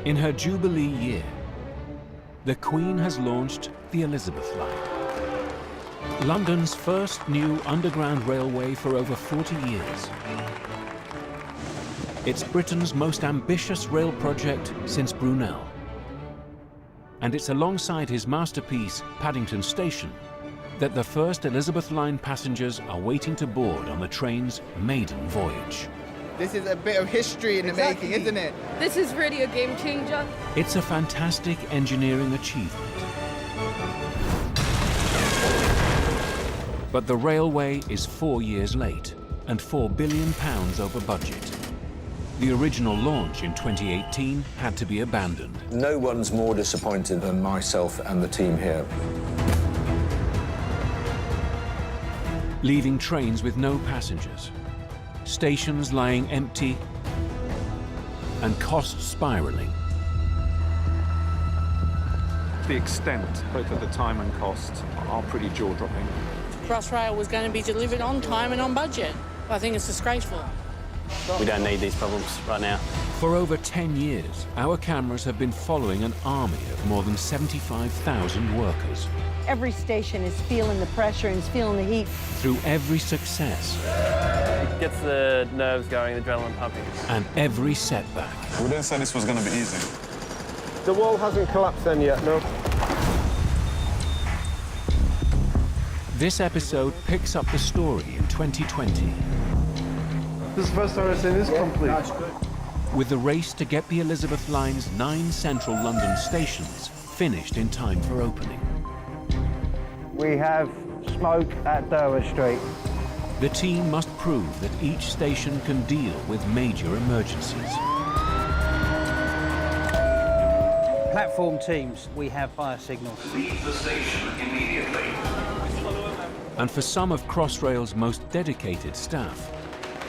In her Jubilee year, the Queen has launched the Elizabeth Line, London's first new underground railway for over 40 years. It's Britain's most ambitious rail project since Brunel. And it's alongside his masterpiece, Paddington Station, that the first Elizabeth Line passengers are waiting to board on the train's maiden voyage. This is a bit of history in the making, isn't it? This is really a game changer. It's a fantastic engineering achievement. But the railway is 4 years late and £4 billion over budget. The original launch in 2018 had to be abandoned. No one's more disappointed than myself and the team here. Leaving trains with no passengers, stations lying empty, and costs spiralling. The extent, both of the time and cost, are pretty jaw-dropping. Crossrail was going to be delivered on time and on budget. I think it's disgraceful. We don't need these problems right now. For over 10 years, our cameras have been following an army of more than 75,000 workers. Every station is feeling the pressure and is feeling the heat. Through every success. It gets the nerves going, the adrenaline pumping. And every setback. We didn't say this was going to be easy. The wall hasn't collapsed then yet, no? This episode picks up the story in 2020. This is the first time I've seen this complete. With the race to get the Elizabeth Line's 9 central London stations finished in time for opening. We have smoke at Durward Street. The team must prove that each station can deal with major emergencies. Platform teams, we have fire signals. Leave the station immediately. And for some of Crossrail's most dedicated staff,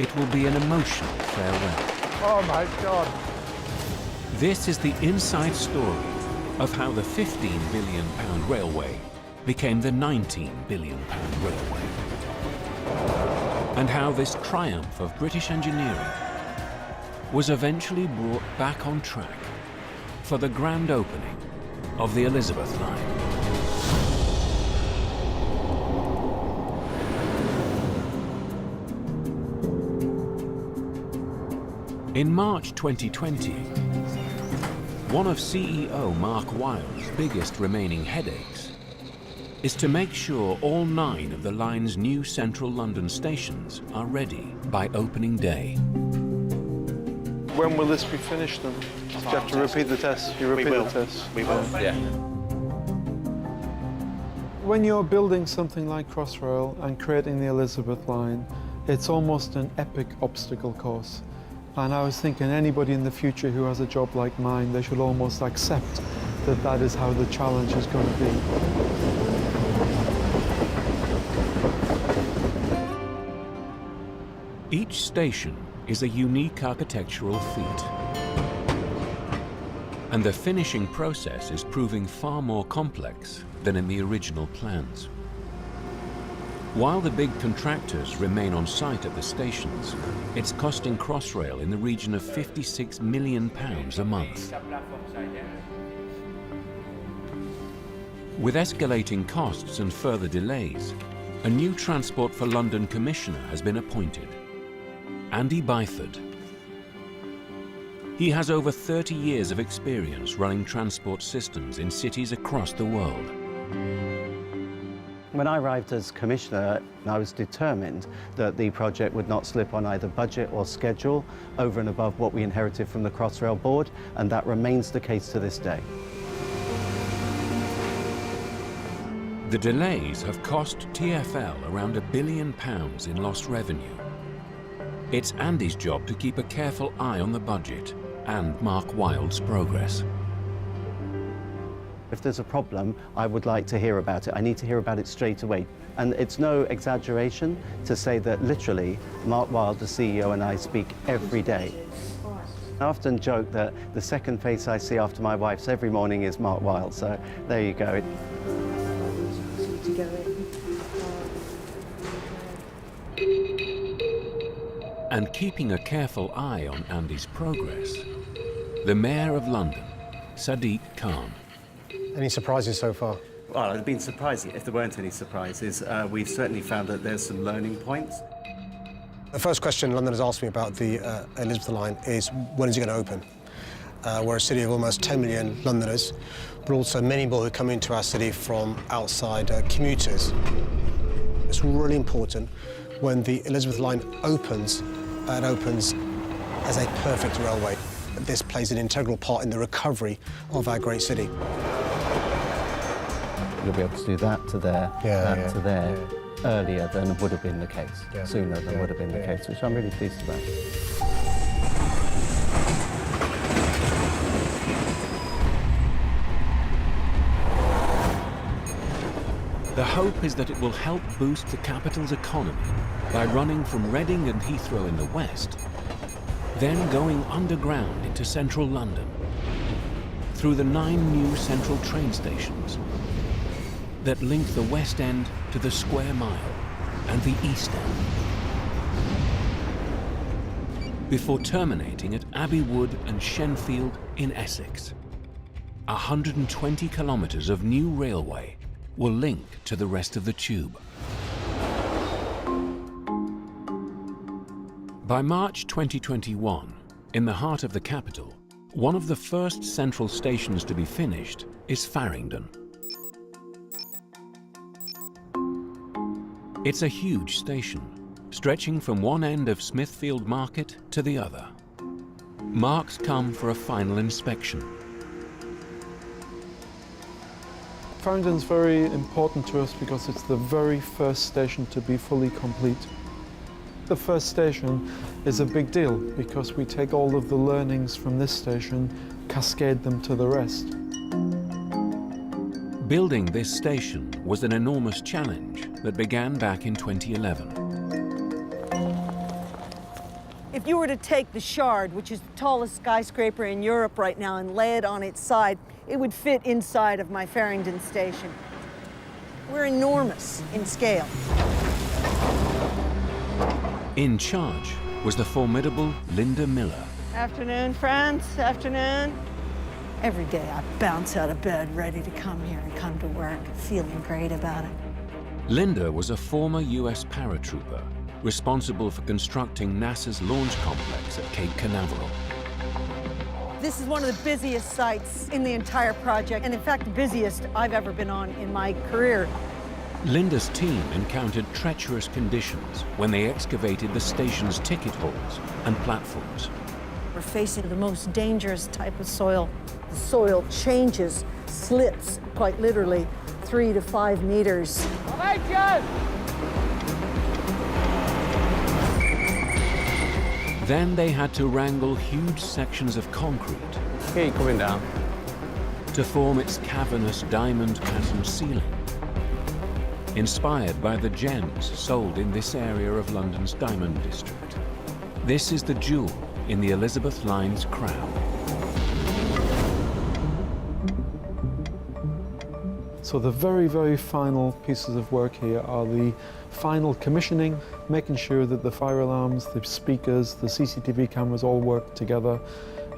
it will be an emotional farewell. Oh my God. This is the inside story of how the £15 billion railway became the £19 billion railway. And how this triumph of British engineering was eventually brought back on track for the grand opening of the Elizabeth Line. In March 2020, one of CEO Mark Wilde's biggest remaining headaches is to make sure all 9 of the line's new central London stations are ready by opening day. When will this be finished then? Do you have to repeat the test? You repeat the test? We will, yeah. When you're building something like Crossrail and creating the Elizabeth Line, it's almost an epic obstacle course. And I was thinking anybody in the future who has a job like mine, they should almost accept that that is how the challenge is going to be. Each station is a unique architectural feat. And the finishing process is proving far more complex than in the original plans. While the big contractors remain on site at the stations, it's costing Crossrail in the region of £56 million a month. With escalating costs and further delays, a new Transport for London Commissioner has been appointed, Andy Byford. He has over 30 years of experience running transport systems in cities across the world. When I arrived as Commissioner, I was determined that the project would not slip on either budget or schedule over and above what we inherited from the Crossrail Board, and that remains the case to this day. The delays have cost TfL around £1 billion in lost revenue. It's Andy's job to keep a careful eye on the budget and Mark Wilde's progress. If there's a problem, I would like to hear about it. I need to hear about it straight away. And it's no exaggeration to say that literally Mark Wilde, the CEO, and I speak every day. I often joke that the second face I see after my wife's every morning is Mark Wilde, so there you go. And keeping a careful eye on Andy's progress the Mayor of London, Sadiq Khan. Any surprises so far? Well, it's been surprising. If there weren't any surprises, we've certainly found that there's some learning points. The first question London has asked me about the Elizabeth line is, when is it going to open? We're a city of almost 10 million Londoners, but also many more who come into our city from outside commuters. It's really important when the Elizabeth line opens, it opens as a perfect railway. This plays an integral part in the recovery of our great city. You'll be able to do that to there and to there earlier than would have been the case, sooner than would have been the case, which I'm really pleased about. The hope is that it will help boost the capital's economy by running from Reading and Heathrow in the west, then going underground into central London, through the 9 new central train stations that link the West End to the Square Mile and the East End, before terminating at Abbey Wood and Shenfield in Essex. 120 kilometres of new railway will link to the rest of the tube. By March 2021, in the heart of the capital, one of the first central stations to be finished is Farringdon. It's a huge station, stretching from one end of Smithfield Market to the other. Marks come for a final inspection. Farringdon's very important to us because it's the very first station to be fully complete. The first station is a big deal because we take all of the learnings from this station, cascade them to the rest. Building this station was an enormous challenge that began back in 2011. If you were to take the Shard, which is the tallest skyscraper in Europe right now, and lay it on its side, it would fit inside of my Farringdon station. We're enormous in scale. In charge was the formidable Linda Miller. Afternoon, friends. Afternoon. Every day I bounce out of bed ready to come here and come to work, feeling great about it. Linda was a former US paratrooper responsible for constructing NASA's launch complex at Cape Canaveral. This is one of the busiest sites in the entire project, and in fact, the busiest I've ever been on in my career. Linda's team encountered treacherous conditions when they excavated the station's ticket halls and platforms. We're facing the most dangerous type of soil. The soil changes, slips, quite literally, 3 to 5 meters. Then they had to wrangle huge sections of concrete Okay, coming down. to form its cavernous diamond-patterned ceiling, inspired by the gems sold in this area of London's Diamond District. This is the jewel in the Elizabeth line's crown. So the very, very final pieces of work here are the final commissioning, making sure that the fire alarms, the speakers, the CCTV cameras all work together,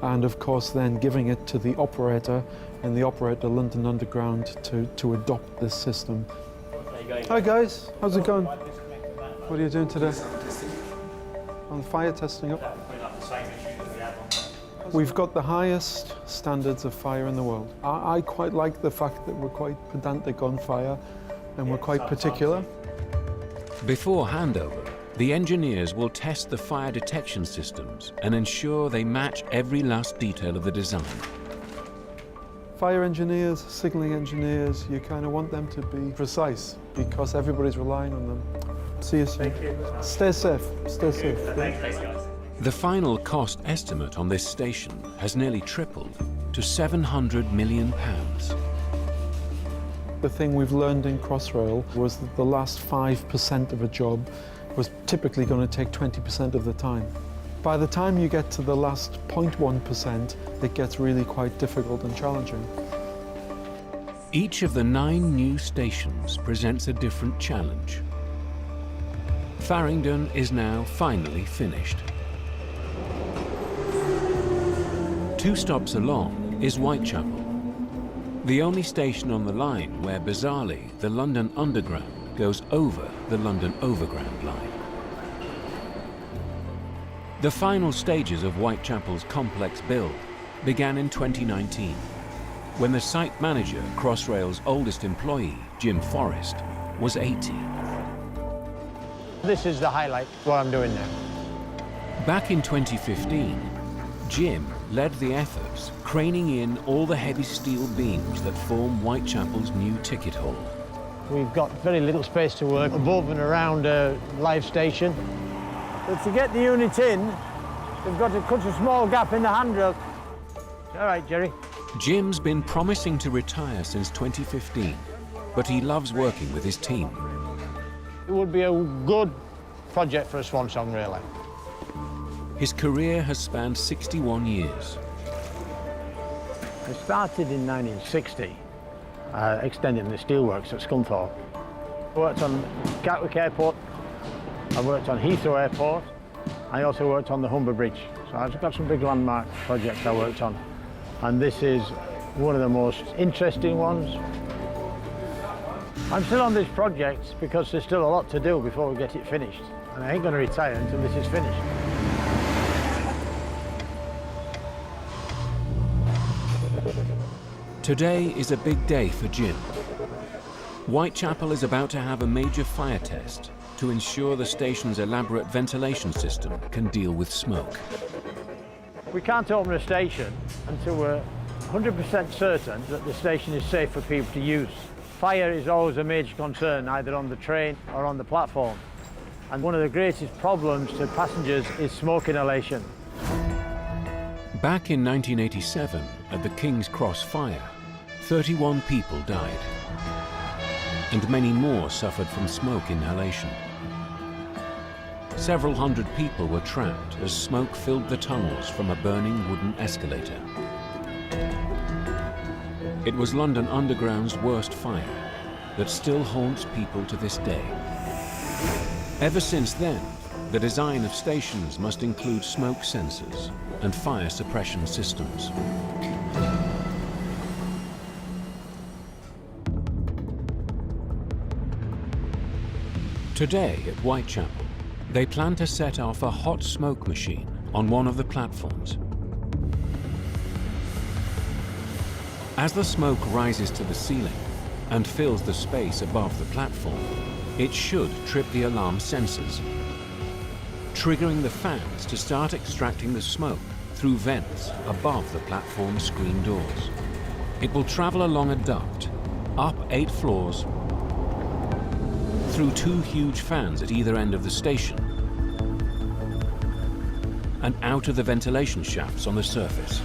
and of course then giving it to the operator and the operator London Underground to adopt this system. Hi guys, how's it going? What are you doing today? On fire testing up. We've got the highest standards of fire in the world. I quite like the fact that we're quite pedantic on fire and we're quite particular. Before handover, the engineers will test the fire detection systems and ensure they match every last detail of the design. Fire engineers, signalling engineers, you kind of want them to be precise because everybody's relying on them. See you soon. Stay safe. Stay safe. The final cost estimate on this station has nearly tripled to £700 million. The thing we've learned in Crossrail was that the last 5% of a job was typically going to take 20% of the time. By the time you get to the last 0.1%, it gets really quite difficult and challenging. Each of the 9 new stations presents a different challenge. Farringdon is now finally finished. 2 stops along is Whitechapel, the only station on the line where, bizarrely, the London Underground goes over the London Overground line. The final stages of Whitechapel's complex build began in 2019, when the site manager, Crossrail's oldest employee, Jim Forrest, was 80. This is the highlight, what I'm doing now. Back in 2015, Jim led the efforts, craning in all the heavy steel beams that form Whitechapel's new ticket hall. We've got very little space to work above and around a live station. But to get the unit in, we've got to cut a small gap in the handrail. All right, Jerry. Jim's been promising to retire since 2015, but he loves working with his team. It would be a good project for a swan song, really. His career has spanned 61 years. I started in 1960, extending the steelworks at Scunthorpe. I worked on Gatwick Airport, I worked on Heathrow Airport, I also worked on the Humber Bridge. So I've got some big landmark projects I worked on. And this is one of the most interesting ones. I'm still on this project because there's still a lot to do before we get it finished. And I ain't going to retire until this is finished. Today is a big day for Jim. Whitechapel is about to have a major fire test to ensure the station's elaborate ventilation system can deal with smoke. We can't open a station until we're 100% certain that the station is safe for people to use. Fire is always a major concern, either on the train or on the platform. And one of the greatest problems to passengers is smoke inhalation. Back in 1987, at the King's Cross fire, 31 people died, and many more suffered from smoke inhalation. Several hundred people were trapped as smoke filled the tunnels from a burning wooden escalator. It was London Underground's worst fire that still haunts people to this day. Ever since then, the design of stations must include smoke sensors and fire suppression systems. Today at Whitechapel, they plan to set off a hot smoke machine on one of the platforms. As the smoke rises to the ceiling and fills the space above the platform, it should trip the alarm sensors, triggering the fans to start extracting the smoke through vents above the platform screen doors. It will travel along a duct, up 8 floors, through 2 huge fans at either end of the station, and out of the ventilation shafts on the surface.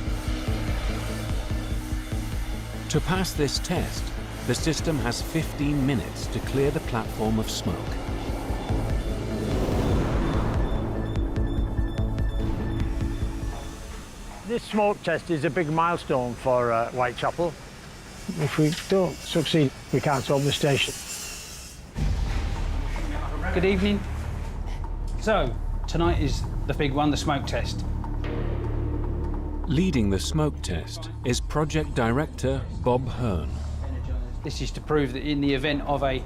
To pass this test, the system has 15 minutes to clear the platform of smoke. This smoke test is a big milestone for Whitechapel. If we don't succeed, we can't open the station. Good evening. So, tonight is the big one, the smoke test. Leading the smoke test is Project Director Bob Hearn. This is to prove that in the event of a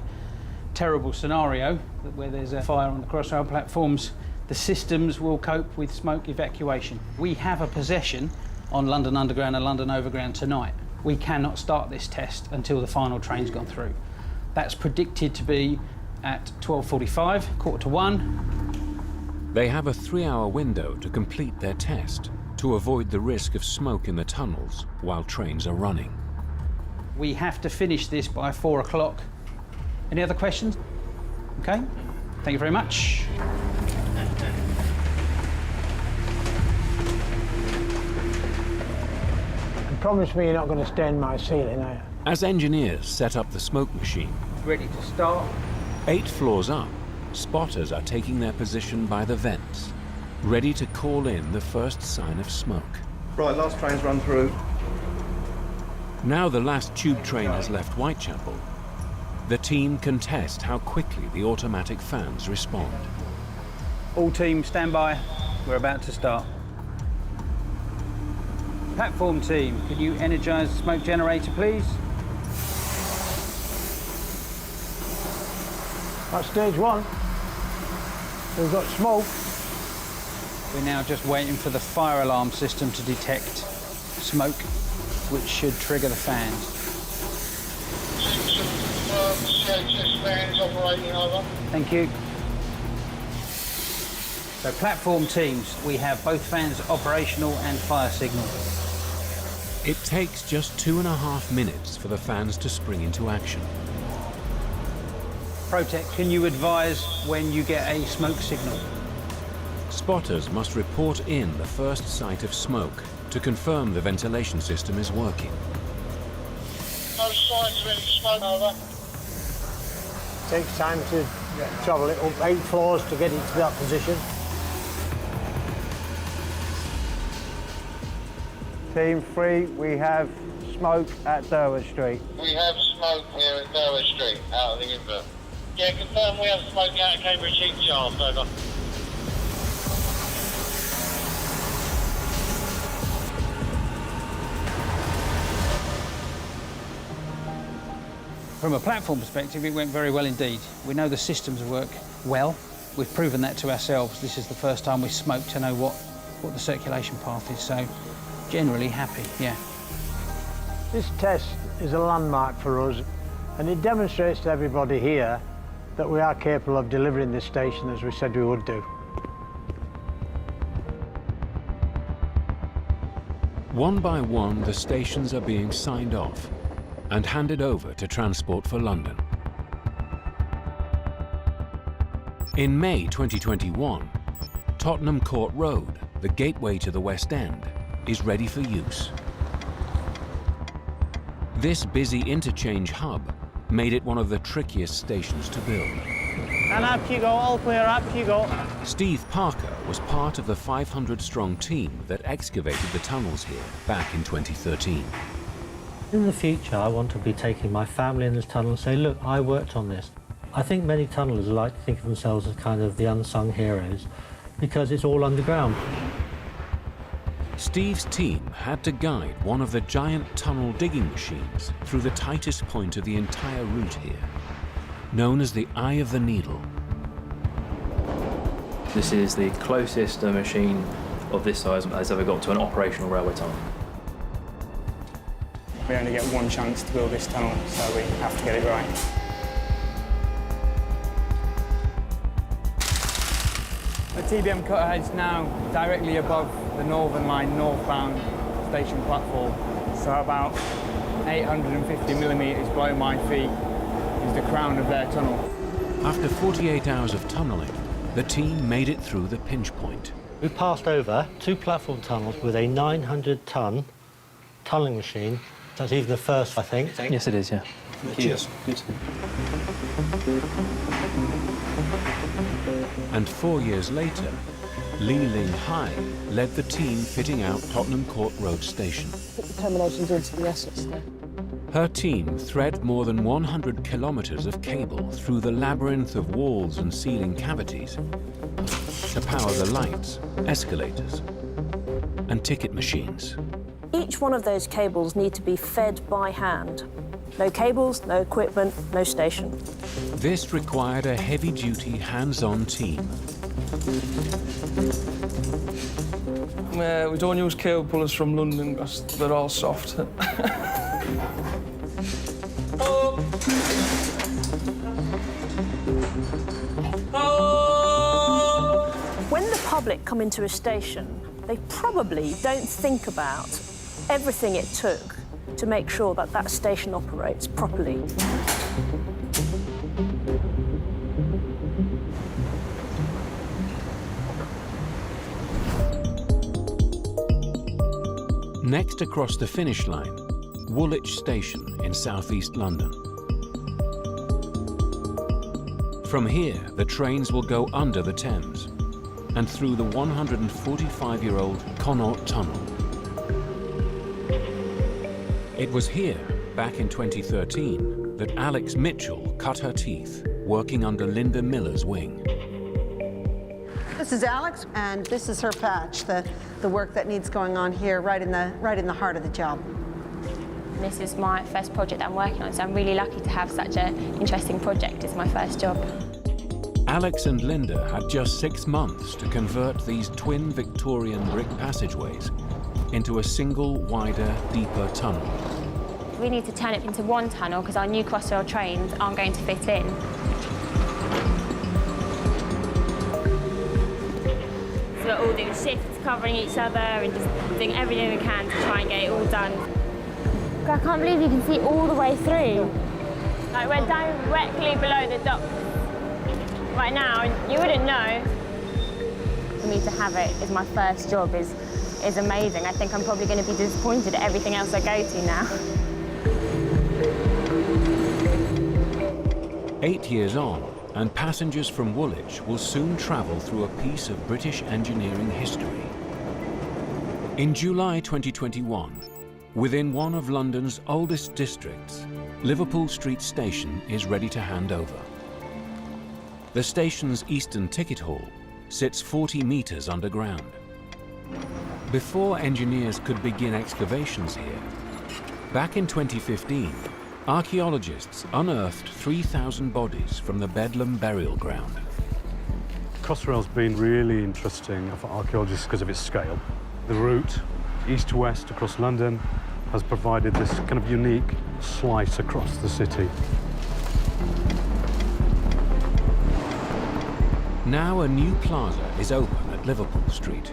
terrible scenario, where there's a fire on the Crossrail platforms, the systems will cope with smoke evacuation. We have a possession on London Underground and London Overground tonight. We cannot start this test until the final train's gone through. That's predicted to be at 12:45, 1:15. They have a 3-hour window to complete their test to avoid the risk of smoke in the tunnels while trains are running. We have to finish this by 4 o'clock. Any other questions? Okay, thank you very much. And promise me you're not going to stain my ceiling, are you? As engineers set up the smoke machine, Ready to start. 8 floors up, spotters are taking their position by the vents, ready to call in the first sign of smoke. Right, last train's run through. Now the last tube train has left Whitechapel, the team can test how quickly the automatic fans respond. All teams stand by. We're about to start. Platform team, could you energise the smoke generator, please? That's stage one. We've got smoke. We're now just waiting for the fire alarm system to detect smoke, which should trigger the fans. Fans operating over. Thank you. So platform teams, we have both fans operational and fire signal. It takes just 2.5 minutes for the fans to spring into action. Protect, can you advise when you get a smoke signal? Spotters must report in the first sight of smoke to confirm the ventilation system is working. No signs of any smoke over. Takes time to travel it up 8 floors to get it to that position. Team 3, we have smoke at Durwood Street. We have smoke here at Durwood Street, out of the invert. Yeah, confirm we have smoke out of Cambridge Heat Shaft, over. From a platform perspective, it went very well indeed. We know the systems work well. We've proven that to ourselves. This is the first time we smoked to know what the circulation path is, so generally happy, yeah. This test is a landmark for us, and it demonstrates to everybody here that we are capable of delivering this station as we said we would do. One by one, the stations are being signed off and handed over to Transport for London. In May 2021, Tottenham Court Road, the gateway to the West End, is ready for use. This busy interchange hub made it one of the trickiest stations to build. And up you go, all clear, up you go. Steve Parker was part of the 500-strong team that excavated the tunnels here back in 2013. In the future, I want to be taking my family in this tunnel and say, look, I worked on this. I think many tunnellers like to think of themselves as kind of the unsung heroes because it's all underground. Steve's team had to guide one of the giant tunnel digging machines through the tightest point of the entire route here, known as the Eye of the Needle. This is the closest a machine of this size has ever got to an operational railway tunnel. We only get one chance to build this tunnel, so we have to get it right. The TBM cutter is now directly above the Northern Line northbound station platform. So about 850 millimetres below my feet is the crown of their tunnel. After 48 hours of tunnelling, the team made it through the pinch point. We passed over 2 platform tunnels with a 900-ton tunnelling machine. That's even the first, I think. Yes, it is, yeah. Cheers. Good. And 4 years later, Li Ling Hai led the team fitting out Tottenham Court Road Station. Put the terminations into the Essex there. Her team thread more than 100 kilometers of cable through the labyrinth of walls and ceiling cavities to power the lights, escalators, and ticket machines. Each one of those cables need to be fed by hand. No cables, no equipment, no station. This required a heavy-duty, hands-on team. We don't use cable pullers from London because they're all soft. When the public come into a station, they probably don't think about everything it took to make sure that that station operates properly. Next across the finish line, Woolwich Station in southeast London. From here, the trains will go under the Thames and through the 145-year-old Connaught Tunnel. It was here, back in 2013, that Alex Mitchell cut her teeth, working under Linda Miller's wing. This is Alex, and this is her patch, the work that needs going on here, right in the heart of the job. This is my first project I'm working on, so I'm really lucky to have such an interesting project. It's my first job. Alex and Linda had just 6 months to convert these twin Victorian brick passageways into a single, wider, deeper tunnel. We need to turn it into one tunnel because our new Crossrail trains aren't going to fit in. So we're all doing shifts, covering each other and just doing everything we can to try and get it all done. I can't believe you can see all the way through. Like, we're directly below the dock right now, and you wouldn't know. For me to have it as my first job is amazing. I think I'm probably going to be disappointed at everything else I go to now. 8 years on, and passengers from Woolwich will soon travel through a piece of British engineering history. In July 2021, within one of London's oldest districts, Liverpool Street Station is ready to hand over. The station's eastern ticket hall sits 40 metres underground. Before engineers could begin excavations here, back in 2015, archaeologists unearthed 3,000 bodies from the Bedlam burial ground. Crossrail's been really interesting for archaeologists because of its scale. The route, east to west across London, has provided this kind of unique slice across the city. Now a new plaza is open at Liverpool Street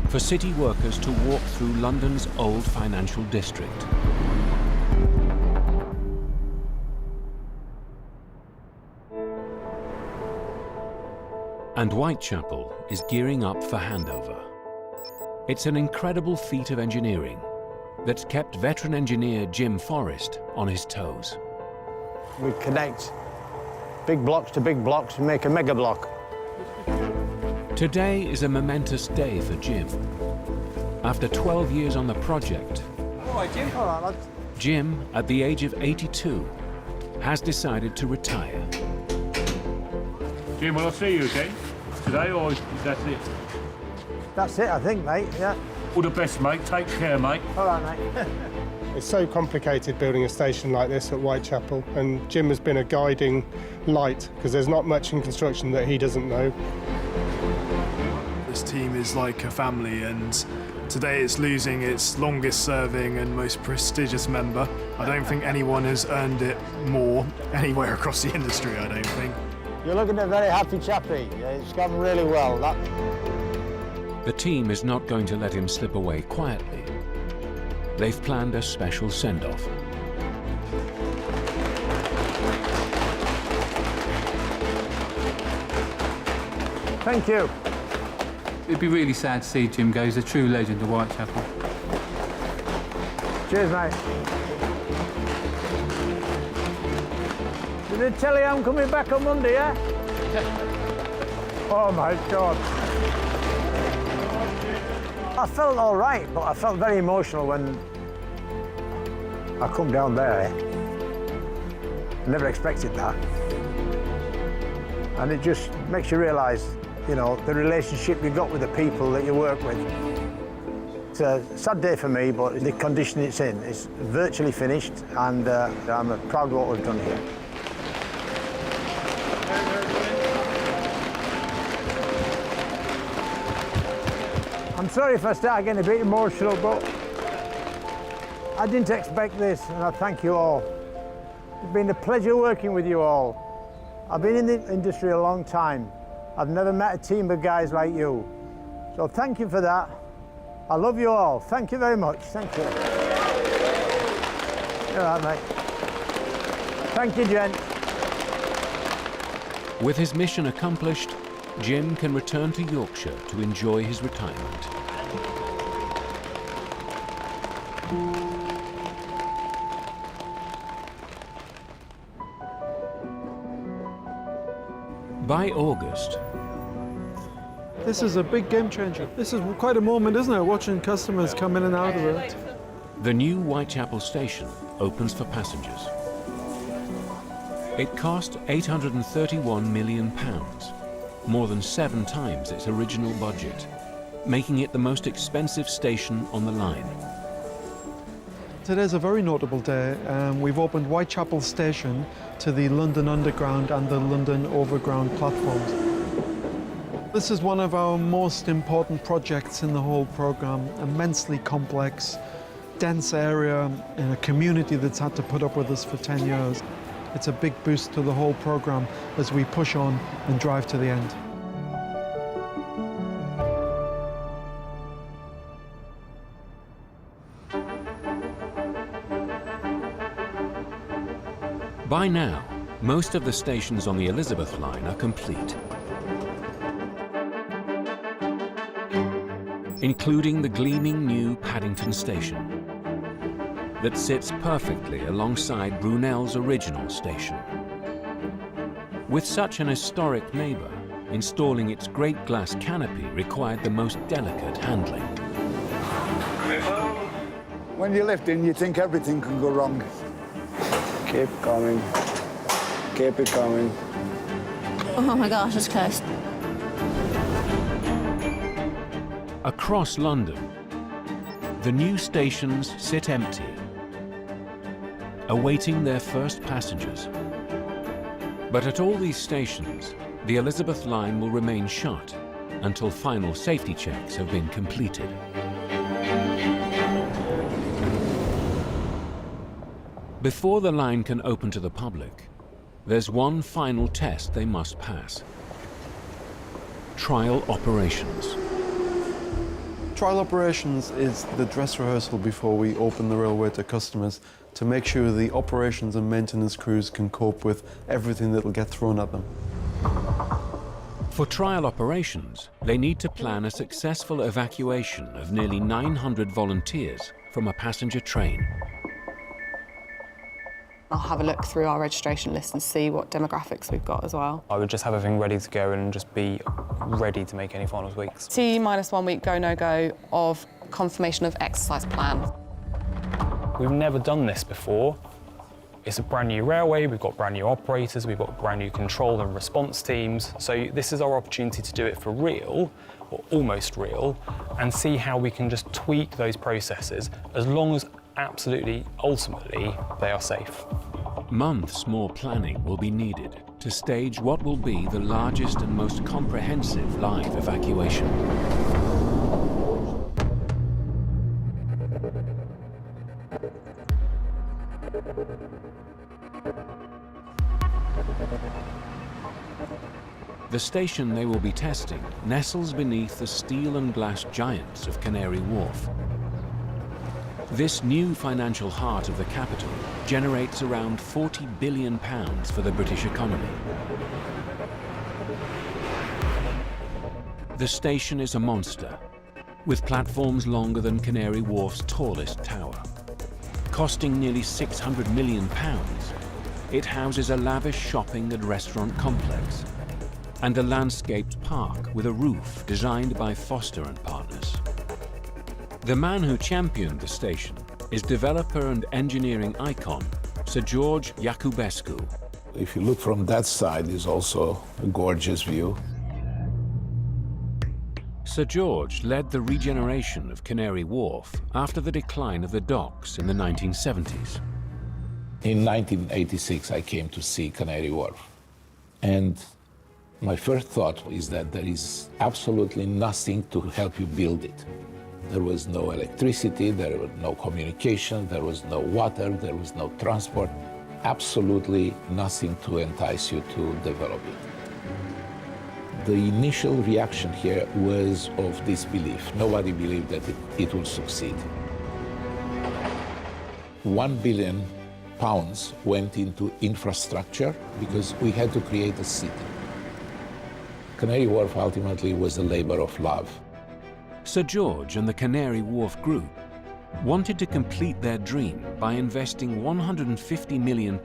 for city workers to walk through London's old financial district. And Whitechapel is gearing up for handover. It's an incredible feat of engineering that's kept veteran engineer Jim Forrest on his toes. We connect big blocks to big blocks and make a mega block. Today is a momentous day for Jim. After 12 years on the project, All right, Jim. All right, lads. Jim, at the age of 82, has decided to retire. Jim, will I see you again today, or that's it? That's it, I think, mate, yeah. All the best, mate. Take care, mate. All right, mate. It's so complicated building a station like this at Whitechapel, and Jim has been a guiding light because there's not much in construction that he doesn't know. This team is like a family, and today it's losing its longest serving and most prestigious member. I don't think anyone has earned it more anywhere across the industry, I don't think. You're looking at a very happy chappy. It's gone really well. The team is not going to let him slip away quietly. They've planned a special send-off. Thank you. It'd be really sad to see Jim go. He's a true legend of Whitechapel. Cheers, mate. Did they tell you I'm coming back on Monday, yeah? Oh, my God. I felt all right, but I felt very emotional when I come down there. Never expected that. And it just makes you realise, you know, the relationship you got with the people that you work with. It's a sad day for me, but the condition it's in, it's virtually finished, and I'm proud of what we've done here. I'm sorry if I start getting a bit emotional, but I didn't expect this, and I thank you all. It's been a pleasure working with you all. I've been in the industry a long time. I've never met a team of guys like you. So thank you for that. I love you all. Thank you very much. Thank you. You're all right, mate. Thank you, Jen. With his mission accomplished, Jim can return to Yorkshire to enjoy his retirement. By August, This is a big game changer. This is quite a moment, isn't it? Watching customers come in and out of it. the new Whitechapel station opens for passengers. It cost £831 million, more than 7 times its original budget, making it the most expensive station on the line. Today's a very notable day. We've opened Whitechapel Station to the London Underground and the London Overground platforms. This is one of our most important projects in the whole programme, immensely complex, dense area in a community that's had to put up with us for 10 years. It's a big boost to the whole programme as we push on and drive to the end. By now, most of the stations on the Elizabeth line are complete, including the gleaming new Paddington Station that sits perfectly alongside Brunel's original station. With such an historic neighbour, installing its great glass canopy required the most delicate handling. When you're lifting, you think everything can go wrong. Keep going. Keep it going. Oh my gosh, it's close. Across London, the new stations sit empty, awaiting their first passengers. But at all these stations, the Elizabeth line will remain shut until final safety checks have been completed. Before the line can open to the public, there's one final test they must pass: trial operations. Trial operations is the dress rehearsal before we open the railway to customers to make sure the operations and maintenance crews can cope with everything that'll get thrown at them. For trial operations, they need to plan a successful evacuation of nearly 900 volunteers from a passenger train. I'll have a look through our registration list and see what demographics we've got as well. I would just have everything ready to go and just be ready to make any finals weeks. T-1 week go, no-go of confirmation of exercise plan. We've never done this before. It's a brand new railway, we've got brand new operators, we've got brand new control and response teams. So this is our opportunity to do it for real, or almost real, and see how we can just tweak those processes as long as absolutely, ultimately, they are safe. Months more planning will be needed to stage what will be the largest and most comprehensive live evacuation. The station they will be testing nestles beneath the steel and glass giants of Canary Wharf. This new financial heart of the capital generates around £40 billion for the British economy. The station is a monster, with platforms longer than Canary Wharf's tallest tower. Costing nearly £600 million, it houses a lavish shopping and restaurant complex and a landscaped park with a roof designed by Foster & Partners. The man who championed the station is developer and engineering icon Sir George Iacubescu. If you look from that side, is also a gorgeous view. Sir George led the regeneration of Canary Wharf after the decline of the docks in the 1970s. In 1986, I came to see Canary Wharf. And my first thought is that there is absolutely nothing to help you build it. There was no electricity, there was no communication, there was no water, there was no transport, absolutely nothing to entice you to develop it. The initial reaction here was of disbelief. Nobody believed that it would succeed. £1 billion went into infrastructure because we had to create a city. Canary Wharf ultimately was a labor of love. Sir George and the Canary Wharf Group wanted to complete their dream by investing £150 million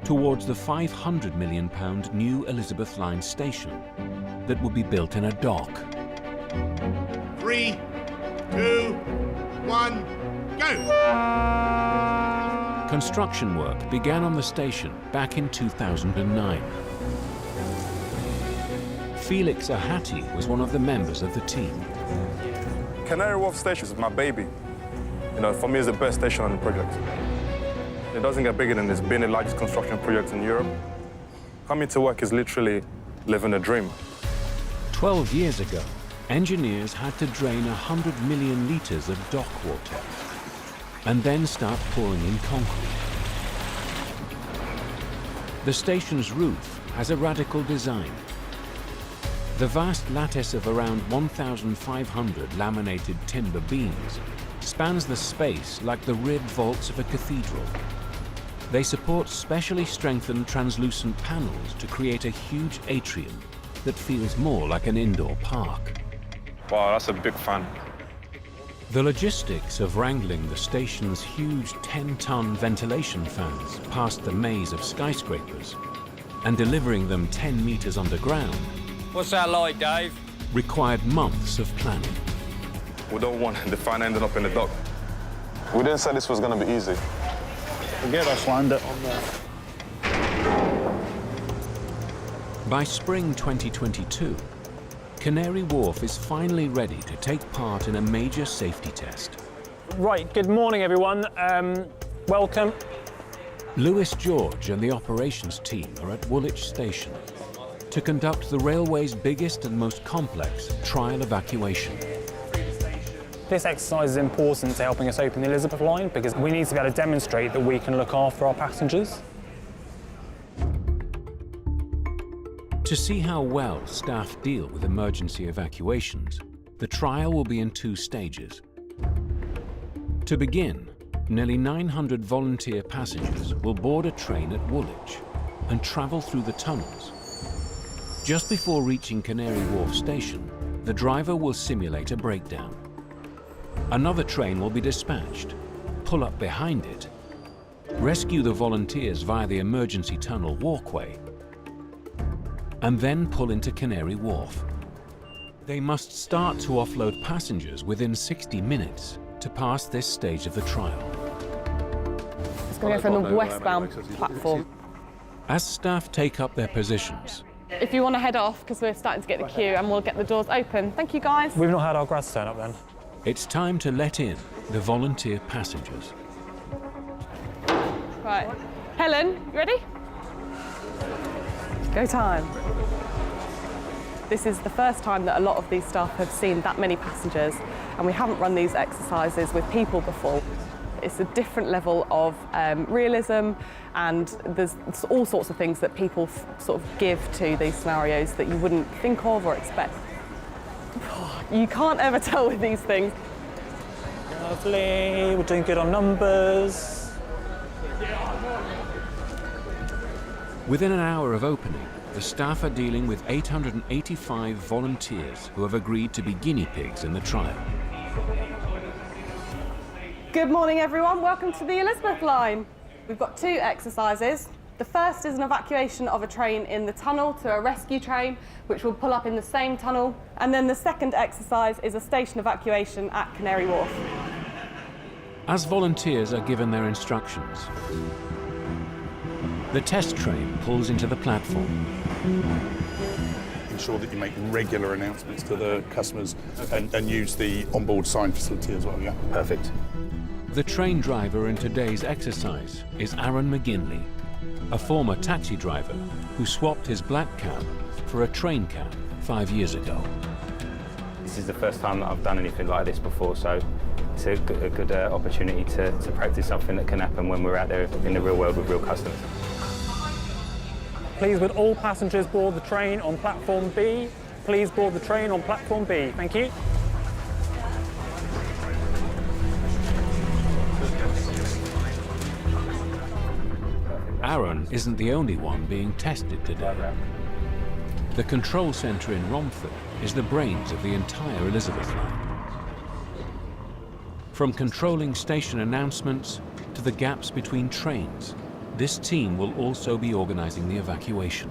towards the £500 million new Elizabeth Line station that would be built in a dock. 3, 2, 1, go! Construction work began on the station back in 2009. Felix Ahati was one of the members of the team. Canary Wharf Station is my baby. You know, for me, it's the best station on the project. It doesn't get bigger than this, being the largest construction project in Europe. Coming to work is literally living a dream. 12 years ago, engineers had to drain 100 million litres of dock water and then start pouring in concrete. The station's roof has a radical design. The vast lattice of around 1,500 laminated timber beams spans the space like the ribbed vaults of a cathedral. They support specially strengthened translucent panels to create a huge atrium that feels more like an indoor park. Wow, that's a big fan. The logistics of wrangling the station's huge 10-ton ventilation fans past the maze of skyscrapers and delivering them 10 meters underground. What's that like, Dave? Required months of planning. We don't want the fan ending up in the dock. We didn't say this was going to be easy. Forget us, land it on there. By spring 2022, Canary Wharf is finally ready to take part in a major safety test. Right, good morning, everyone. Welcome. Lewis George and the operations team are at Woolwich Station to conduct the railway's biggest and most complex trial evacuation. This exercise is important to helping us open the Elizabeth line because we need to be able to demonstrate that we can look after our passengers. To see how well staff deal with emergency evacuations, the trial will be in 2 stages. To begin, nearly 900 volunteer passengers will board a train at Woolwich and travel through the tunnels. Just before reaching Canary Wharf Station, the driver will simulate a breakdown. Another train will be dispatched, pull up behind it, rescue the volunteers via the emergency tunnel walkway, and then pull into Canary Wharf. They must start to offload passengers within 60 minutes to pass this stage of the trial. It's going to go from the westbound platform. As staff take up their positions, If you want to head off, because we're starting to get the queue and we'll get the doors open. Thank you, guys. We've not had our grads turn up then. it's time to let in the volunteer passengers. Right. Helen, you ready? Go time. This is the first time that a lot of these staff have seen that many passengers, and we haven't run these exercises with people before. It's a different level of realism, and there's all sorts of things that people sort of give to these scenarios that you wouldn't think of or expect. You can't ever tell with these things. Lovely, we're doing good on numbers. Within an hour of opening, the staff are dealing with 885 volunteers who have agreed to be guinea pigs in the trial. Good morning, everyone. Welcome to the Elizabeth line. We've got 2 exercises. The first is an evacuation of a train in the tunnel to a rescue train, which will pull up in the same tunnel. And then the second exercise is a station evacuation at Canary Wharf. As volunteers are given their instructions, the test train pulls into the platform. Ensure that you make regular announcements to the customers and use the onboard sign facility as well, yeah? Perfect. The train driver in today's exercise is Aaron McGinley, a former taxi driver who swapped his black cab for a train cab 5 years ago. This is the first time that I've done anything like this before, so it's a good opportunity to practice something that can happen when we're out there in the real world with real customers. Please would all passengers board the train on platform B? Please board the train on platform B. Thank you. Aaron isn't the only one being tested today. The control centre in Romford is the brains of the entire Elizabeth line. From controlling station announcements to the gaps between trains, this team will also be organising the evacuation.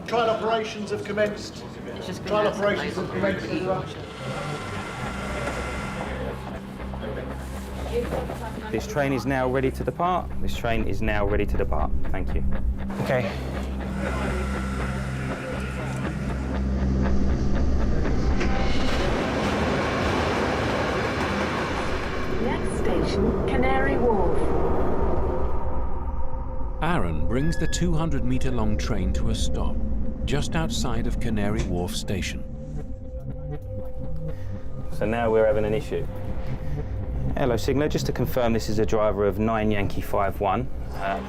Trial operations have commenced. Trial operations have commenced. This train is now ready to depart. This train is now ready to depart. Thank you. Okay. station, Canary Wharf. Aaron brings the 200-metre-long train to a stop just outside of Canary Wharf station. So now we're having an issue. Hello, Signaler. Just to confirm, this is a driver of 9 Yankee 51.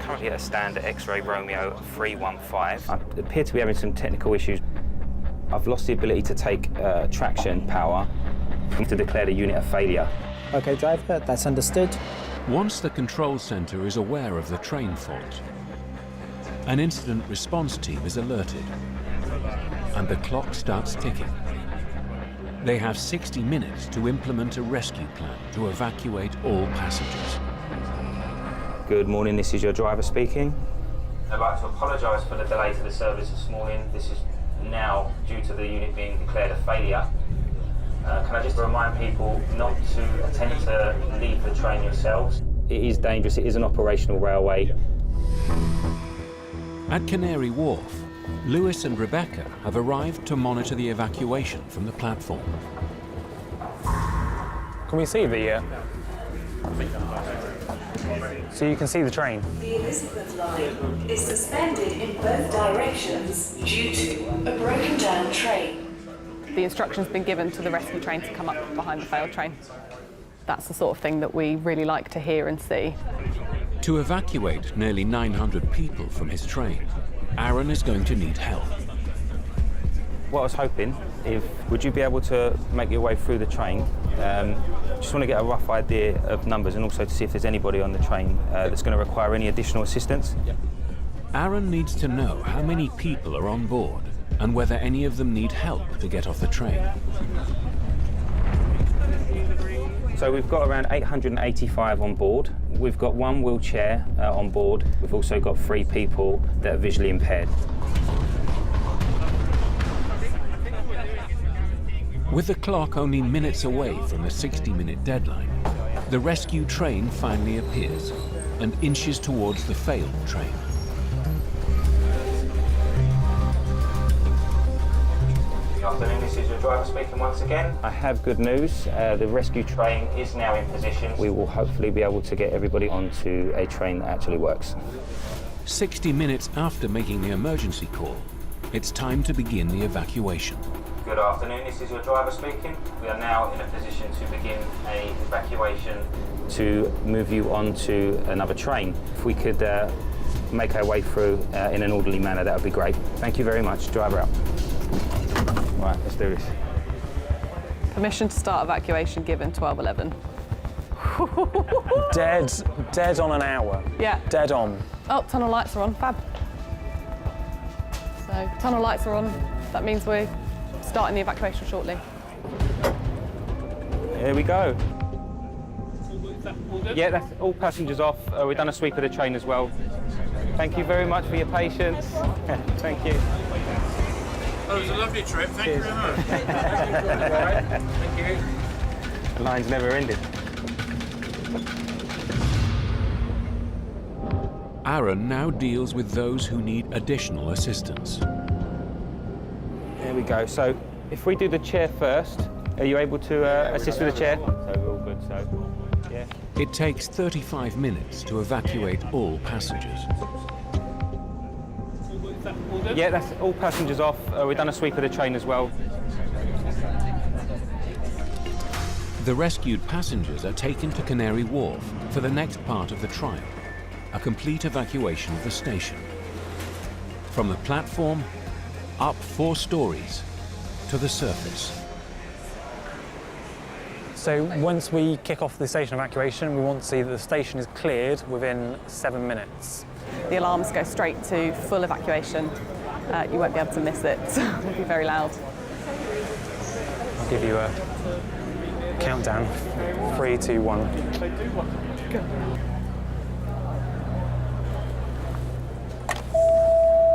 Currently at a stand at X-Ray Romeo 315. I appear to be having some technical issues. I've lost the ability to take traction power to declare the unit a failure. OK, driver, that's understood. Once the control centre is aware of the train fault, an incident response team is alerted, and the clock starts ticking. They have 60 minutes to implement a rescue plan to evacuate all passengers. Good morning, this is your driver speaking. I'd like to apologise for the delay to the service this morning. This is now due to the unit being declared a failure. Can I just remind people not to attempt to leave the train yourselves? It is dangerous, it is an operational railway. At Canary Wharf, Lewis and Rebecca have arrived to monitor the evacuation from the platform. Can we see the... So you can see the train? The Elizabeth line is suspended in both directions due to a broken down train. The instruction's been given to the rescue train to come up behind the failed train. That's the sort of thing that we really like to hear and see. To evacuate nearly 900 people from his train, Aaron is going to need help. What I was hoping, would you be able to make your way through the train? Just want to get a rough idea of numbers and also to see if there's anybody on the train that's going to require any additional assistance. Aaron needs to know how many people are on board and whether any of them need help to get off the train. So we've got around 885 on board. We've got 1 wheelchair on board. We've also got 3 people that are visually impaired. With the clock only minutes away from the 60-minute deadline, the rescue train finally appears and inches towards the failed train. Good afternoon, this is your driver speaking once again. I have good news. The rescue train is now in position. We will hopefully be able to get everybody onto a train that actually works. 60 minutes after making the emergency call, it's time to begin the evacuation. Good afternoon, this is your driver speaking. We are now in a position to begin an evacuation to move you onto another train. If we could make our way through in an orderly manner, that would be great. Thank you very much. Driver out. Right, let's do this. Permission to start evacuation given 12:11. Dead on an hour. Yeah. Dead on. Oh, tunnel lights are on. Fab. So tunnel lights are on. That means we're starting the evacuation shortly. Here we go. Yeah, that's all passengers off. We've done a sweep of the train as well. Thank you very much for your patience. Thank you. Oh, it was a lovely trip. Thank you very much. Thank you. The line's never ended. Aaron now deals with those who need additional assistance. There we go. So if we do the chair first, are you able to assist with the chair? So we're all good, so yeah. It takes 35 minutes to evacuate all passengers. Yeah, that's all passengers off. We've done a sweep of the train as well. The rescued passengers are taken to Canary Wharf for the next part of the trial, a complete evacuation of the station. From the platform, up 4 stories, to the surface. So once we kick off the station evacuation, we want to see that the station is cleared within 7 minutes. The alarms go straight to full evacuation. You won't be able to miss it. It'll be very loud. I'll give you a countdown. 3, 2, 1. Go.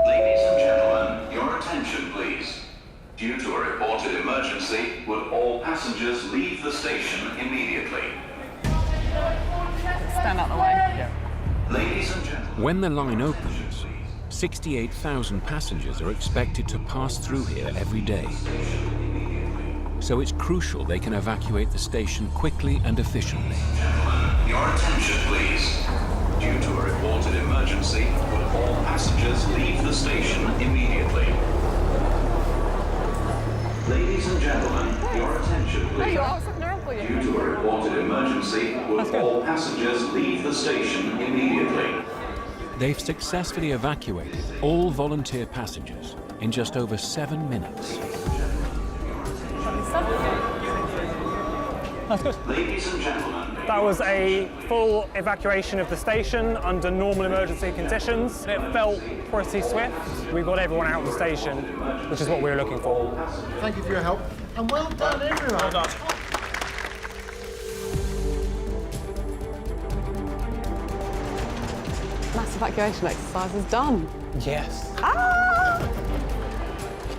Ladies and gentlemen, your attention please. Due to a reported emergency, would all passengers leave the station immediately? Stand out the way. Yeah. Ladies and gentlemen. When the line opens, 68,000 passengers are expected to pass through here every day. So it's crucial they can evacuate the station quickly and efficiently. Your attention, please. Due to a reported emergency, would all passengers leave the station immediately? Ladies and gentlemen, your attention, please. Due to a reported emergency, would all passengers leave the station immediately? They've successfully evacuated all volunteer passengers in just over 7 minutes. That's good. Ladies and gentlemen. That was a full evacuation of the station under normal emergency conditions. It felt pretty swift. We got everyone out of the station, which is what we were looking for. Thank you for your help. And well done, everyone. Well done. Mass evacuation exercise is done. Yes. Ah!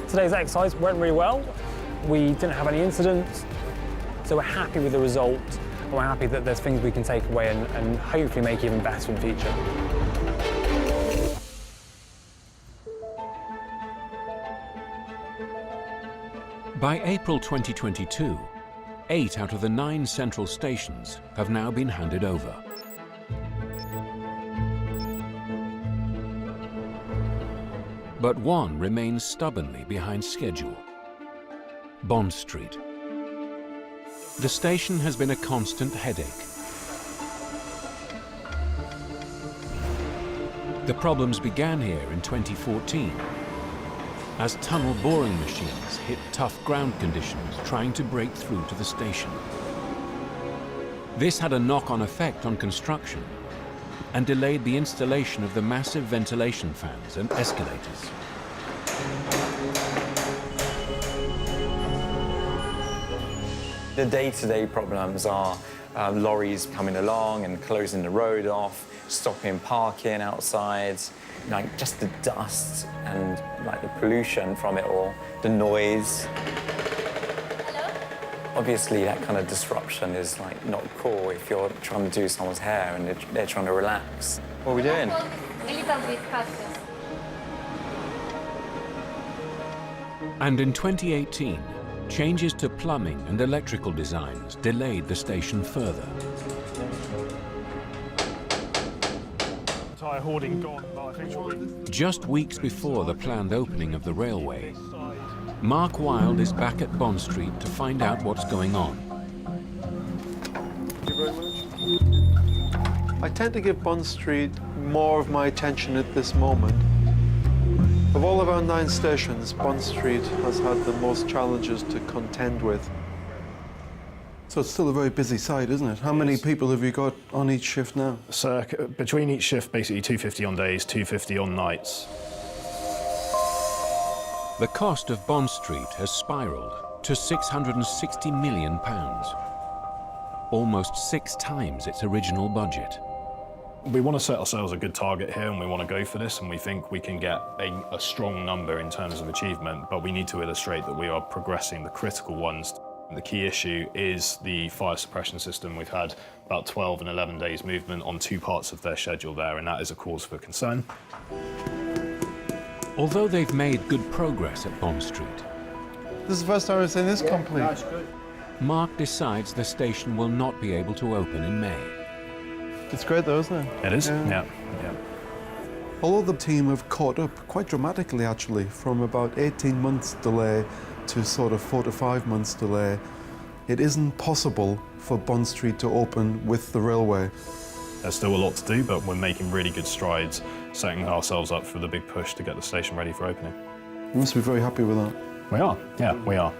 Today's exercise went really well. We didn't have any incidents, so we're happy with the result. And we're happy that there's things we can take away and hopefully make even better in future. By April 2022, 8 out of the 9 central stations have now been handed over. But one remains stubbornly behind schedule: Bond Street. The station has been a constant headache. The problems began here in 2014, as tunnel boring machines hit tough ground conditions trying to break through to the station. This had a knock-on effect on construction and delayed the installation of the massive ventilation fans and escalators. The day-to-day problems are lorries coming along and closing the road off, stopping parking outside, like just the dust and like the pollution from it all, the noise. Obviously, that kind of disruption is like not cool if you're trying to do someone's hair and they're trying to relax. What are we doing? And in 2018, changes to plumbing and electrical designs delayed the station further. Entire hoarding gone, but I think Just weeks before the planned opening of the railway, Mark Wilde is back at Bond Street to find out what's going on. Thank you very much. I tend to give Bond Street more of my attention at this moment. Of all of our 9 stations, Bond Street has had the most challenges to contend with. So it's still a very busy site, isn't it? How many people have you got on each shift now? So between each shift, basically 250 on days, 250 on nights. The cost of Bond Street has spiralled to £660 million, almost 6 times its original budget. We want to set ourselves a good target here and we want to go for this, and we think we can get a strong number in terms of achievement, but we need to illustrate that we are progressing the critical ones. The key issue is the fire suppression system. We've had about 12 and 11 days movement on 2 parts of their schedule there, and that is a cause for concern. Although they've made good progress at Bond Street, this is the first time I've seen this complete. That's good. Mark decides the station will not be able to open in May. It's great though, isn't it? It is, yeah. Although the team have caught up quite dramatically, actually, from about 18 months delay to sort of 4 to 5 months delay, it isn't possible for Bond Street to open with the railway. There's still a lot to do, but we're making really good strides, setting ourselves up for the big push to get the station ready for opening. You must be very happy with that. We are, yeah, we are.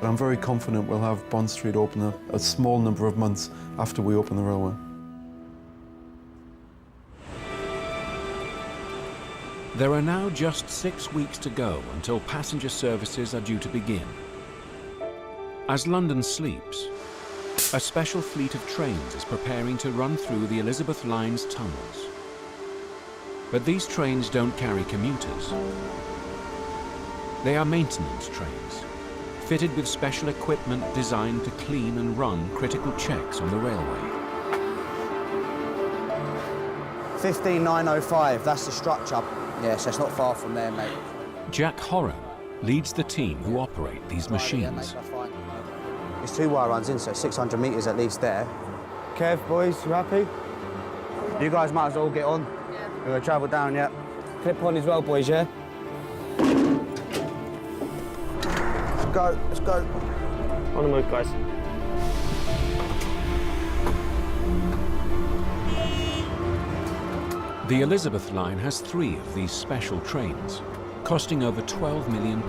I'm very confident we'll have Bond Street open a small number of months after we open the railway. There are now just 6 weeks to go until passenger services are due to begin. As London sleeps, a special fleet of trains is preparing to run through the Elizabeth Line's tunnels. But these trains don't carry commuters. They are maintenance trains, fitted with special equipment designed to clean and run critical checks on the railway. 15905, that's the structure. Yes, that's not far from there, mate. Jack Horan leads the team who operate these machines. It's 2 wire runs in, so 600 metres at least there. Kev, boys, you happy? You guys might as well get on. We're going to travel down, yeah? Clip on as well, boys, yeah? Let's go, let's go. On the move, guys. The Elizabeth line has 3 of these special trains, costing over £12 million.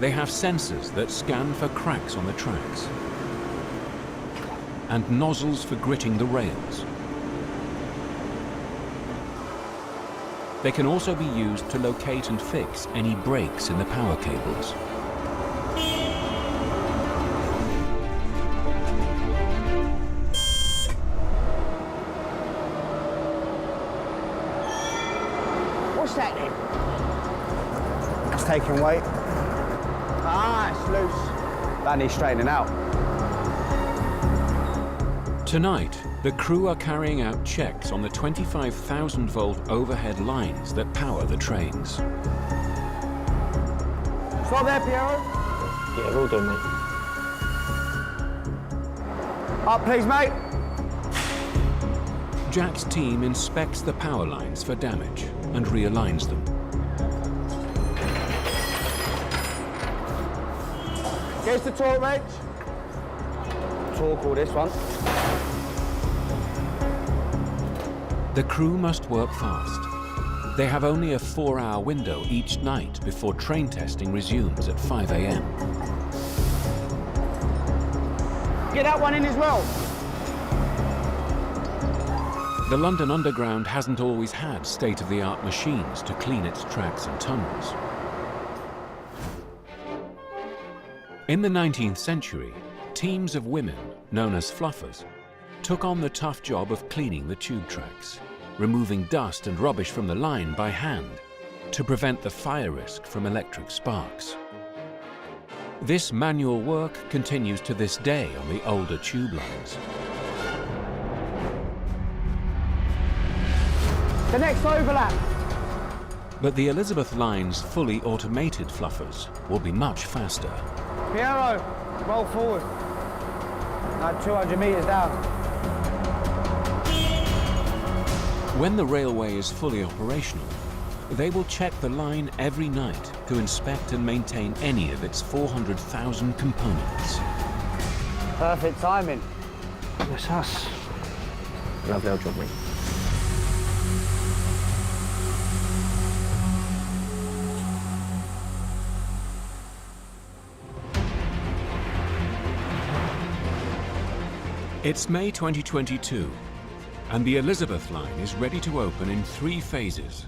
They have sensors that scan for cracks on the tracks and nozzles for gritting the rails. They can also be used to locate and fix any breaks in the power cables. What's that then? It's taking weight. Ah, it's loose. That needs straightening out. Tonight, the crew are carrying out checks on the 25,000-volt overhead lines that power the trains. Stop there, Piero. Yeah, well done, mate. Up, please, mate. Jack's team inspects the power lines for damage and realigns them. Here's the torque wrench. Torque all this one. The crew must work fast. They have only a 4-hour window each night before train testing resumes at 5 a.m. Get that one in as well. The London Underground hasn't always had state-of-the-art machines to clean its tracks and tunnels. In the 19th century, teams of women, known as fluffers, took on the tough job of cleaning the tube tracks, removing dust and rubbish from the line by hand to prevent the fire risk from electric sparks. This manual work continues to this day on the older tube lines. The next overlap. But the Elizabeth line's fully automated fluffers will be much faster. Piero, roll forward. Now 200 metres down. When the railway is fully operational, they will check the line every night to inspect and maintain any of its 400,000 components. Perfect timing. That's us. Lovely old job, mate. It's May 2022, and the Elizabeth line is ready to open in 3 phases,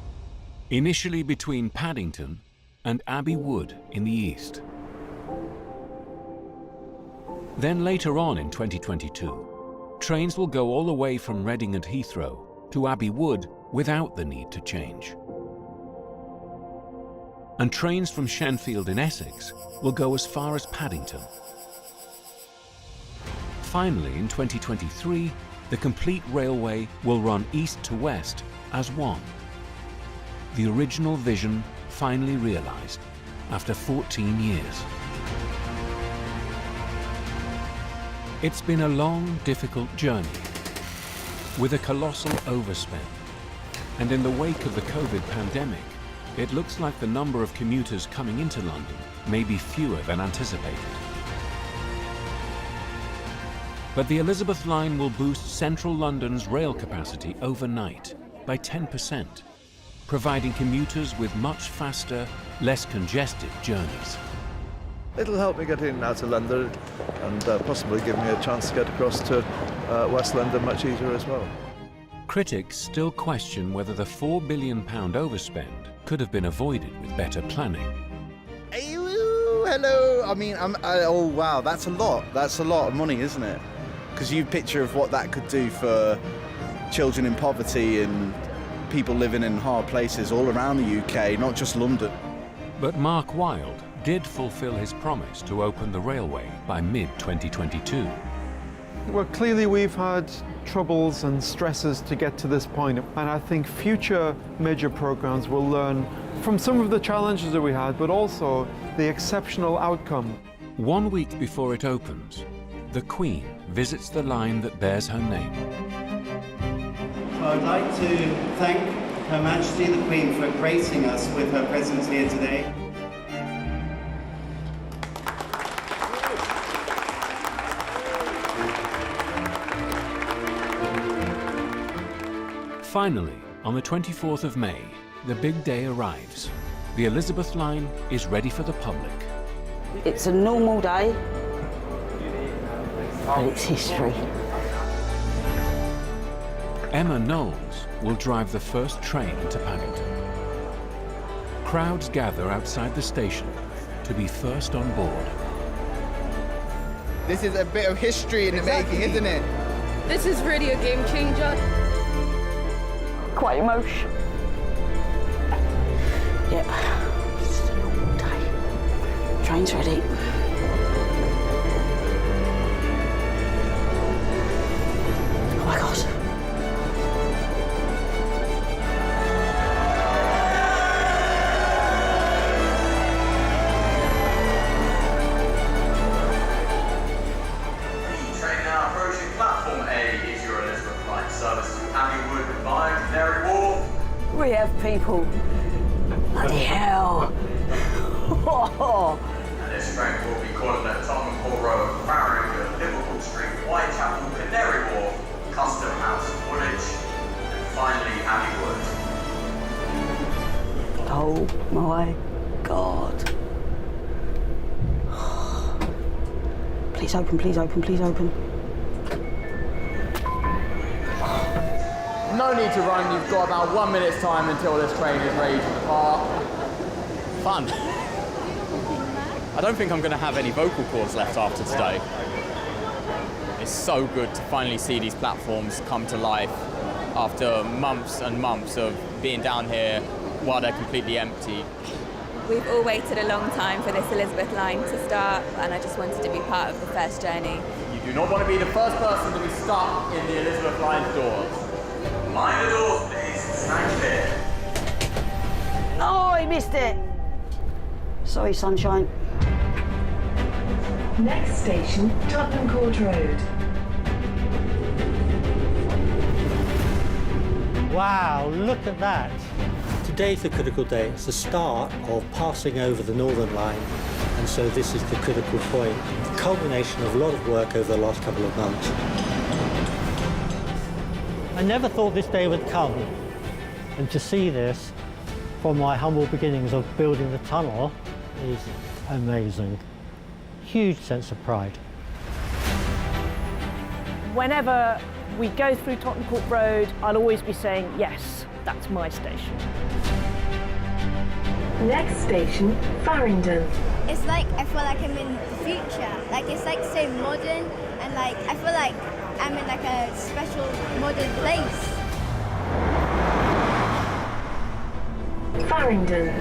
initially between Paddington and Abbey Wood in the east. Then later on in 2022, trains will go all the way from Reading and Heathrow to Abbey Wood without the need to change. And trains from Shenfield in Essex will go as far as Paddington. Finally, in 2023, the complete railway will run east to west as one. The original vision finally realized after 14 years. It's been a long, difficult journey with a colossal overspend. And in the wake of the COVID pandemic, it looks like the number of commuters coming into London may be fewer than anticipated. But the Elizabeth line will boost central London's rail capacity overnight by 10%, providing commuters with much faster, less congested journeys. It'll help me get in and out of London and possibly give me a chance to get across to West London much easier as well. Critics still question whether the £4 billion overspend could have been avoided with better planning. Hello. I mean, oh wow, that's a lot. That's a lot of money, isn't it? Because you picture of what that could do for children in poverty and people living in hard places all around the UK, not just London. But Mark Wilde did fulfill his promise to open the railway by mid-2022. Well, clearly we've had troubles and stresses to get to this point, and I think future major programs will learn from some of the challenges that we had, but also the exceptional outcome. 1 week before it opens, the Queen visits the line that bears her name. I'd like to thank Her Majesty the Queen for gracing us with her presence here today. Finally, on the 24th of May, the big day arrives. The Elizabeth line is ready for the public. It's a normal day, but it's history. Emma Knowles will drive the first train to Paddington. Crowds gather outside the station to be first on board. This is a bit of history in the making, isn't it? This is really a game changer. Quite emotional. Yeah, it's just a normal day. Train's ready. Oh my God. Train now approaching platform A is your Elizabeth line service to Abbey Wood via Canary Wharf. We have people. Bloody hell. And this train will be calling at Tottenham Court Road, Farringdon, Liverpool Street, Whitechapel, Canary Wharf, Custom House, Woolwich, and finally Abbey Wood. Oh my God. Please open, please open, please open. No need to run, you've got about 1 minute's time until this train is ready to depart. Fun. I don't think I'm going to have any vocal cords left after today. It's so good to finally see these platforms come to life after months and months of being down here while they're completely empty. We've all waited a long time for this Elizabeth line to start, and I just wanted to be part of the first journey. You do not want to be the first person to be stuck in the Elizabeth line's doors. Mind the doors, please. Stand clear. Oh, I missed it. Sorry, sunshine. Next station, Tottenham Court Road. Wow, look at that. Today's the critical day. It's the start of passing over the Northern Line, and so this is the critical point, the culmination of a lot of work over the last couple of months. I never thought this day would come, and to see this from my humble beginnings of building the tunnel is amazing. Huge sense of pride. Whenever we go through Tottenham Court Road, I'll always be saying, yes, that's my station. Next station, Farringdon. It's like I feel like I'm in the future. Like it's like so modern, and like I feel like I'm in like a special modern place. Farringdon.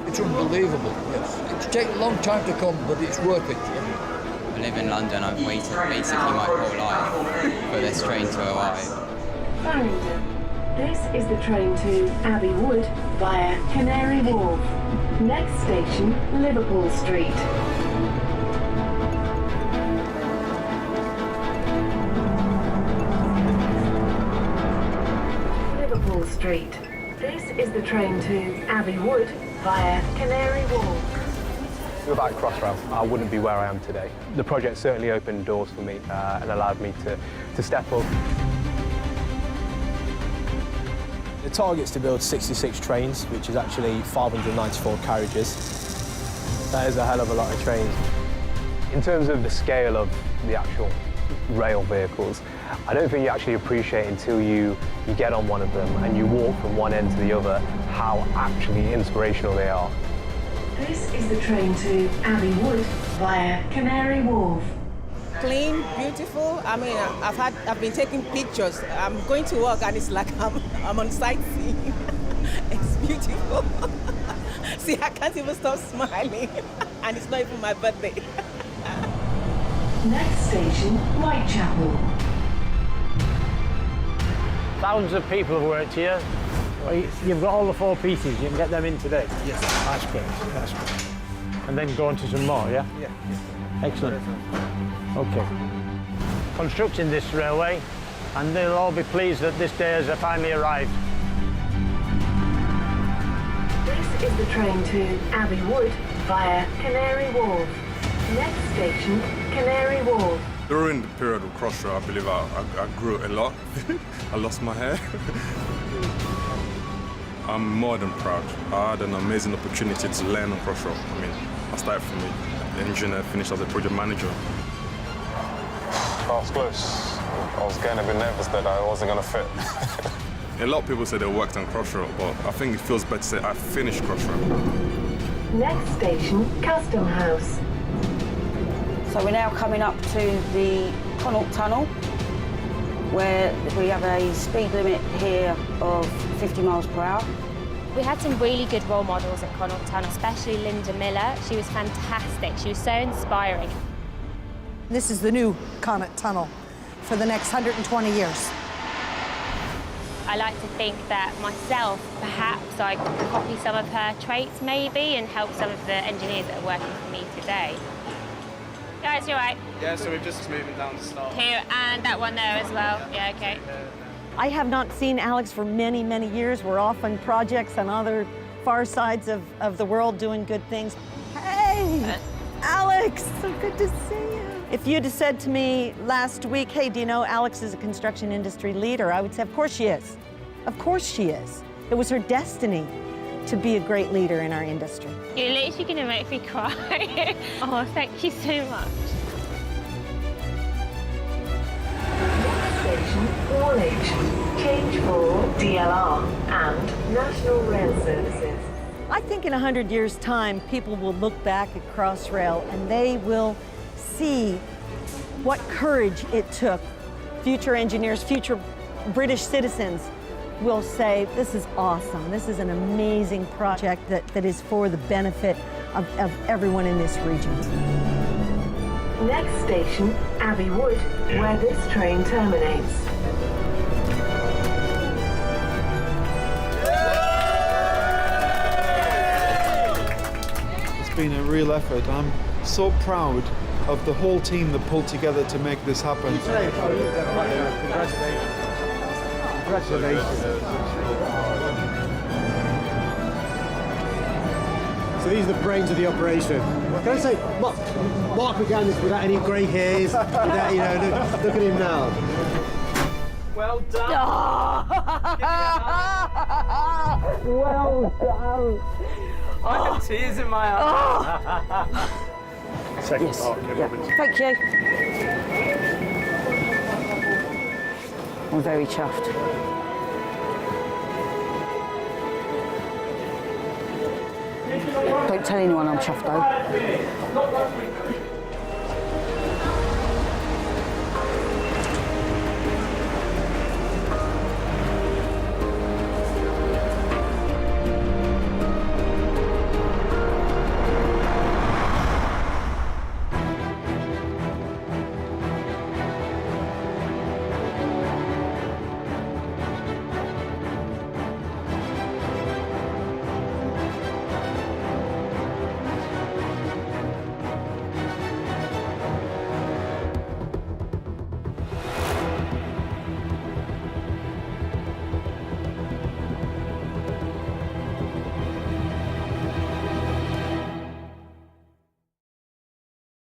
It's unbelievable. It's taken a long time to come, but it's worth it. I live in London. I've waited basically my whole life for this train to arrive. Farringdon. This is the train to Abbey Wood via Canary Wharf. Next station, Liverpool Street. Liverpool Street. This is the train to Abbey Wood via Canary Wharf. Without Crossrail, I wouldn't be where I am today. The project certainly opened doors for me and allowed me to step up. The target's to build 66 trains, which is actually 594 carriages. That is a hell of a lot of trains. In terms of the scale of the actual rail vehicles, I don't think you actually appreciate until you get on one of them and you walk from one end to the other how actually inspirational they are. This is the train to Abbey Wood via Canary Wharf. Clean, beautiful. I mean, I've been taking pictures. I'm going to work and it's like I'm on sightseeing. It's beautiful. See, I can't even stop smiling, and it's not even my birthday. Next station, Whitechapel. Thousands of people have worked here. Well, you've got all the four pieces. You can get them in today. Yes, that's great. That's great. and then go on to some more, yeah? Yeah. Excellent. Okay. Constructing this railway, and they'll all be pleased that this day has finally arrived. This is the train to Abbey Wood via Canary Wharf. Next station, Canary Wharf. During the period of Crossrail, I believe I grew a lot. I lost my hair. I'm more than proud. I had an amazing opportunity to learn on Crossrail. I mean, I started from an engineer, finished as a project manager. I was close. I was getting a bit nervous that I wasn't going to fit. A lot of people say they worked on Crossrail, but I think it feels better to say I finished Crossrail. Next station, Custom House. So we're now coming up to the Connaught Tunnel, where we have a speed limit here of 50 miles per hour. We had some really good role models at Connaught Tunnel, especially Linda Miller. She was fantastic. She was so inspiring. This is the new Connaught Tunnel for the next 120 years. I like to think that myself, perhaps I could copy some of her traits maybe and help some of the engineers that are working for me today. Guys, you all right? Yeah, so we're just moving down to start. Here, and that one there as well. Yeah, okay. I have not seen Alex for many, many years. We're off on projects on other far sides of the world doing good things. Hey, Alex, so good to see you. If you'd have said to me last week, hey, do you know Alex is a construction industry leader? I would say, of course she is. Of course she is. It was her destiny to be a great leader in our industry. You're literally going to make me cry. Oh, thank you so much. Next station, Woolwich. Change for DLR and National Rail Services. I think in 100 years' time, people will look back at Crossrail and they will see what courage it took. Future engineers, future British citizens will say, this is awesome. This is an amazing project that is for the benefit of everyone in this region. Next station, Abbey Wood, where this train terminates. It's been a real effort. I'm so proud of the whole team that pulled together to make this happen. Congratulations. So these are the brains of the operation. Can I say, Mark began this without any grey hairs, without, you know, look at him now. Well done. Well done. I have tears in my eyes. Second part, Ken Robbins. Thank you. I'm very chuffed. Don't tell anyone I'm chuffed though.